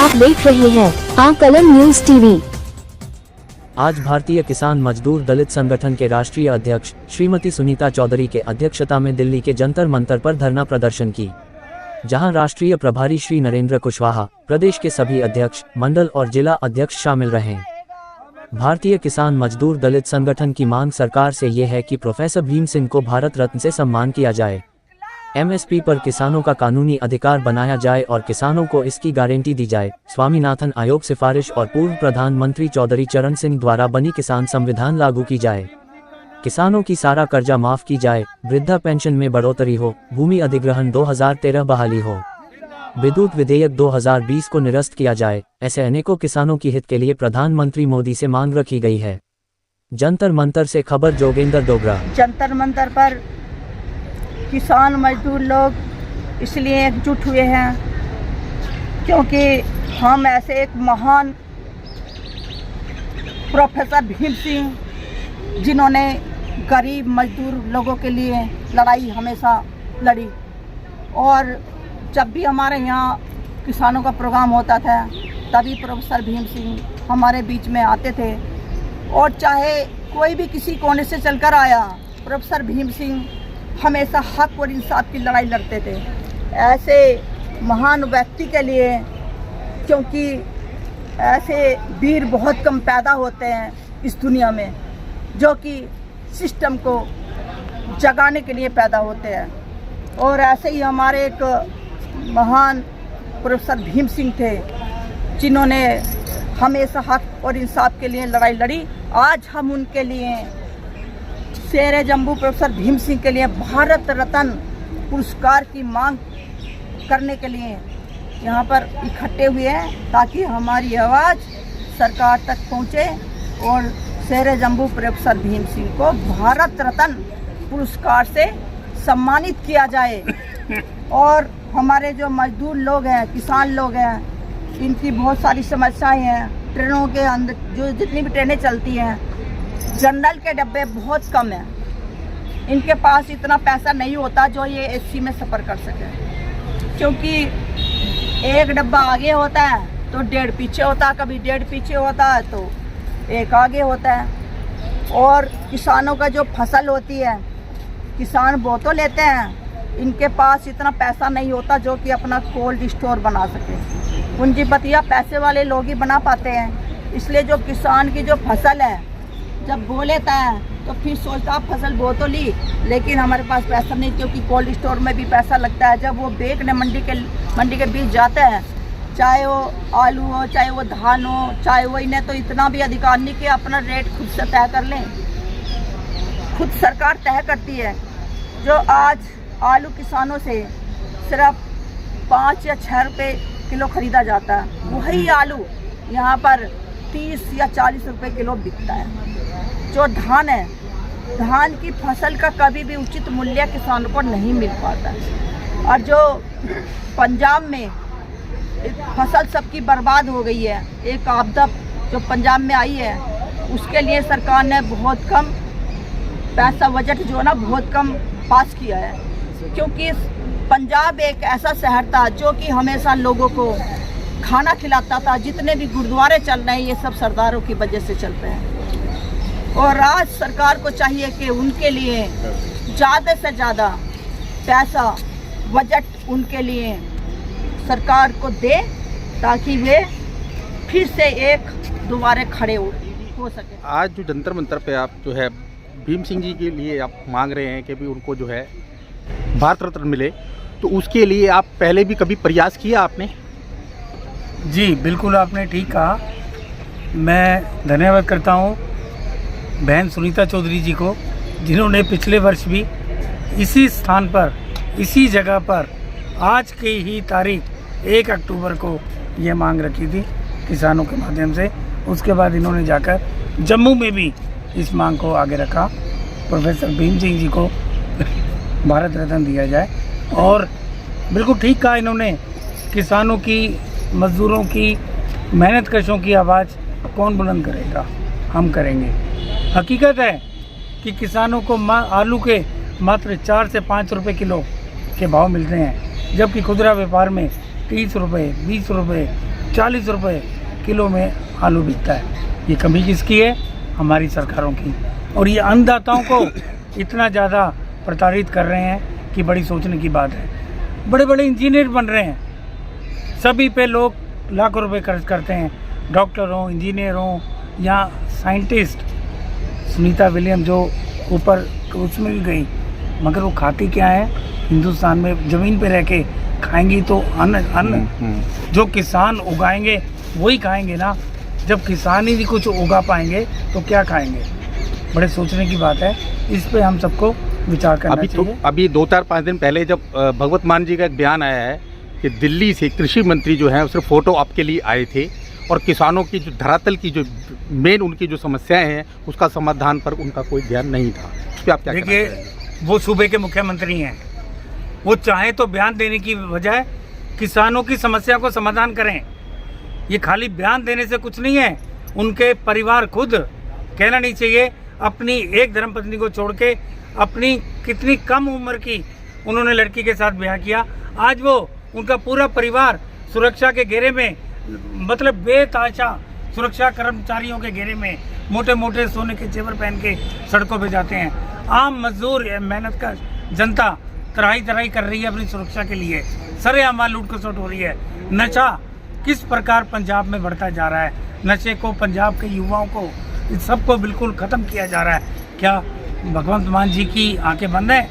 आप देख रहे हैं आकलन न्यूज टीवी। आज भारतीय किसान मजदूर दलित संगठन के राष्ट्रीय अध्यक्ष श्रीमती सुनीता चौधरी के अध्यक्षता में दिल्ली के जंतर मंतर पर धरना प्रदर्शन की, जहां राष्ट्रीय प्रभारी श्री नरेंद्र कुशवाहा, प्रदेश के सभी अध्यक्ष, मंडल और जिला अध्यक्ष शामिल रहे। भारतीय किसान मजदूर दलित संगठन की मांग सरकार से ये है कि प्रोफेसर भीम सिंह को भारत रत्न से सम्मान किया जाए, एमएसपी पर किसानों का कानूनी अधिकार बनाया जाए और किसानों को इसकी गारंटी दी जाए। स्वामीनाथन आयोग सिफारिश और पूर्व प्रधानमंत्री चौधरी चरण सिंह द्वारा बनी किसान संविधान लागू की जाए, किसानों की सारा कर्जा माफ की जाए, वृद्धा पेंशन में बढ़ोतरी हो, भूमि अधिग्रहण 2013 बहाली हो, विद्युत विधेयक 2020 को निरस्त किया जाए। ऐसे अनेकों किसानों की हित के लिए प्रधानमंत्री मोदी से मांग रखी गई है। जंतर मंतर से खबर जोगेंद्र डोगरा। जंतर मंतर पर किसान मजदूर लोग इसलिए एकजुट हुए हैं क्योंकि हम ऐसे एक महान प्रोफेसर भीम सिंह, जिन्होंने गरीब मजदूर लोगों के लिए लड़ाई हमेशा लड़ी, और जब भी हमारे यहाँ किसानों का प्रोग्राम होता था तभी प्रोफेसर भीम सिंह हमारे बीच में आते थे, और चाहे कोई भी किसी कोने से चलकर आया, प्रोफेसर भीम सिंह हमेशा हक और इंसाफ की लड़ाई लड़ते थे। ऐसे महान व्यक्ति के लिए, क्योंकि ऐसे वीर बहुत कम पैदा होते हैं इस दुनिया में, जो कि सिस्टम को जगाने के लिए पैदा होते हैं, और ऐसे ही हमारे एक महान प्रोफेसर भीम सिंह थे, जिन्होंने हमेशा हक और इंसाफ के लिए लड़ाई लड़ी। आज हम उनके लिए, शेर जम्बू प्रोफेसर भीम सिंह के लिए भारत रत्न पुरस्कार की मांग करने के लिए यहाँ पर इकट्ठे हुए हैं, ताकि हमारी आवाज़ सरकार तक पहुँचे और शेर जम्बू प्रोफेसर भीम सिंह को भारत रत्न पुरस्कार से सम्मानित किया जाए। और हमारे जो मजदूर लोग हैं, किसान लोग हैं, इनकी बहुत सारी समस्याएं हैं। ट्रेनों के अंदर जो जितनी भी ट्रेनें चलती हैं, जनरल के डब्बे बहुत कम हैं। इनके पास इतना पैसा नहीं होता जो ये एसी में सफ़र कर सके, क्योंकि एक डब्बा आगे होता है तो 1.5 पीछे होता है, कभी 1.5 पीछे होता है तो 1 आगे होता है। और किसानों का जो फसल होती है, किसान बो तो लेते हैं, इनके पास इतना पैसा नहीं होता जो कि अपना कोल्ड स्टोर बना सके। पूंजीपतिया पैसे वाले लोग ही बना पाते हैं। इसलिए जो किसान की जो फसल है, जब बो लेता है तो फिर सोचता है फसल बो तो ली, लेकिन हमारे पास पैसा नहीं, क्योंकि कोल्ड स्टोर में भी पैसा लगता है। जब वो बेचने मंडी के बीच जाते हैं, चाहे वो आलू हो, चाहे वो धान हो, चाहे वो, इन्हें तो इतना भी अधिकार नहीं कि अपना रेट खुद से तय कर लें। खुद सरकार तय करती है। जो आज आलू किसानों से सिर्फ 5 या 6 रुपये किलो खरीदा जाता है, वही आलू यहाँ पर 30 या 40 रुपये किलो बिकता है। जो धान है, धान की फसल का कभी भी उचित मूल्य किसानों को नहीं मिल पाता है। और जो पंजाब में फसल सबकी बर्बाद हो गई है, एक आपदा जो पंजाब में आई है, उसके लिए सरकार ने बहुत कम पैसा, बजट जो ना बहुत कम पास किया है, क्योंकि पंजाब एक ऐसा शहर था जो कि हमेशा लोगों को खाना खिलाता था। जितने भी गुरुद्वारे चल रहे हैं, ये सब सरदारों की वजह से चल रहे हैं। और आज सरकार को चाहिए कि उनके लिए ज़्यादा से ज़्यादा पैसा, बजट उनके लिए सरकार को दे, ताकि वे फिर से एक दोबारा खड़े हो सके। आज जो जंतर मंतर पे आप जो है भीम सिंह जी के लिए आप मांग रहे हैं कि भी उनको जो है भारत रत्न मिले, तो उसके लिए आप पहले भी कभी प्रयास किया आपने? जी बिल्कुल, आपने ठीक कहा। मैं धन्यवाद करता हूँ बहन सुनीता चौधरी जी को, जिन्होंने पिछले वर्ष भी इसी स्थान पर, इसी जगह पर आज की ही तारीख 1 अक्टूबर को ये मांग रखी थी किसानों के माध्यम से। उसके बाद इन्होंने जाकर जम्मू में भी इस मांग को आगे रखा, प्रोफेसर भीम सिंह जी को भारत रत्न दिया जाए। और बिल्कुल ठीक कहा इन्होंने, किसानों की, मजदूरों की, मेहनत कशों की आवाज़ कौन बुलंद करेगा? हम करेंगे। हकीकत है कि किसानों को आलू के मात्र 4 से 5 रुपए किलो के भाव मिलते हैं, जबकि खुदरा व्यापार में 30 रुपये, 20 रुपये 40 रुपये किलो में आलू बिकता है। ये कमी किसकी है? हमारी सरकारों की। और ये अन्नदाताओं को इतना ज़्यादा प्रताड़ित कर रहे हैं कि बड़ी सोचने की बात है। बड़े बड़े इंजीनियर बन रहे हैं, सभी पे लोग लाखों रुपए खर्च करते हैं, डॉक्टर हों, इंजीनियर हों या साइंटिस्ट। सुनीता विलियम जो ऊपर उसमें भी गई, मगर वो खाती क्या है? हिंदुस्तान में ज़मीन पे रह के खाएंगी तो अन्न जो किसान उगाएंगे वही खाएंगे ना। जब किसान ही नहीं कुछ उगा पाएंगे तो क्या खाएंगे? बड़े सोचने की बात है, इस पे हम सबको विचार करना चाहिए। अभी 2-4-5 दिन पहले जब भगवत मान जी का एक बयान आया है कि दिल्ली से कृषि मंत्री जो है सिर्फ फोटो आपके लिए आए थे और किसानों की जो धरातल की जो मेन उनकी जो समस्याएं हैं उसका समाधान पर उनका कोई ध्यान नहीं था। इस पे आप क्या देखिए, वो सूबे के मुख्यमंत्री हैं, वो चाहे तो बयान देने की बजाय किसानों की समस्या को समाधान करें। ये खाली बयान देने से कुछ नहीं है। उनके परिवार खुद कहना नहीं चाहिए, अपनी एक धर्मपत्नी को छोड़ के अपनी कितनी कम उम्र की उन्होंने लड़की के साथ ब्याह किया, आज वो उनका पूरा परिवार सुरक्षा के घेरे में, मतलब बेताशा सुरक्षा कर्मचारियों के घेरे में मोटे मोटे सोने के जेवर पहन के सड़कों पे जाते हैं। आम मजदूर मेहनत का जनता तराई तराई कर रही है अपनी सुरक्षा के लिए, सरेआम लूट खसोट हो रही है। नशा किस प्रकार पंजाब में बढ़ता जा रहा है, नशे को पंजाब के युवाओं को इन सबको बिल्कुल ख़त्म किया जा रहा है। क्या भगवंत मान जी की आंखें बंद हैं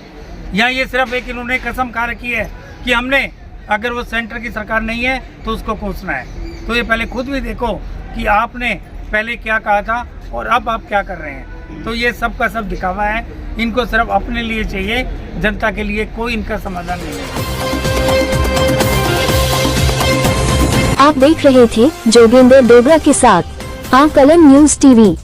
या ये सिर्फ एक इन्होंने कसम खा रखी है कि हमने अगर वो सेंटर की सरकार नहीं है तो उसको कोसना है? तो ये पहले खुद भी देखो कि आपने पहले क्या कहा था और अब आप क्या कर रहे हैं। तो ये सब का सब दिखावा है, इनको सिर्फ अपने लिए चाहिए, जनता के लिए कोई इनका समाधान नहीं है। आप देख रहे थे जोगिंदर डोगरा के साथ कलम न्यूज़ टीवी।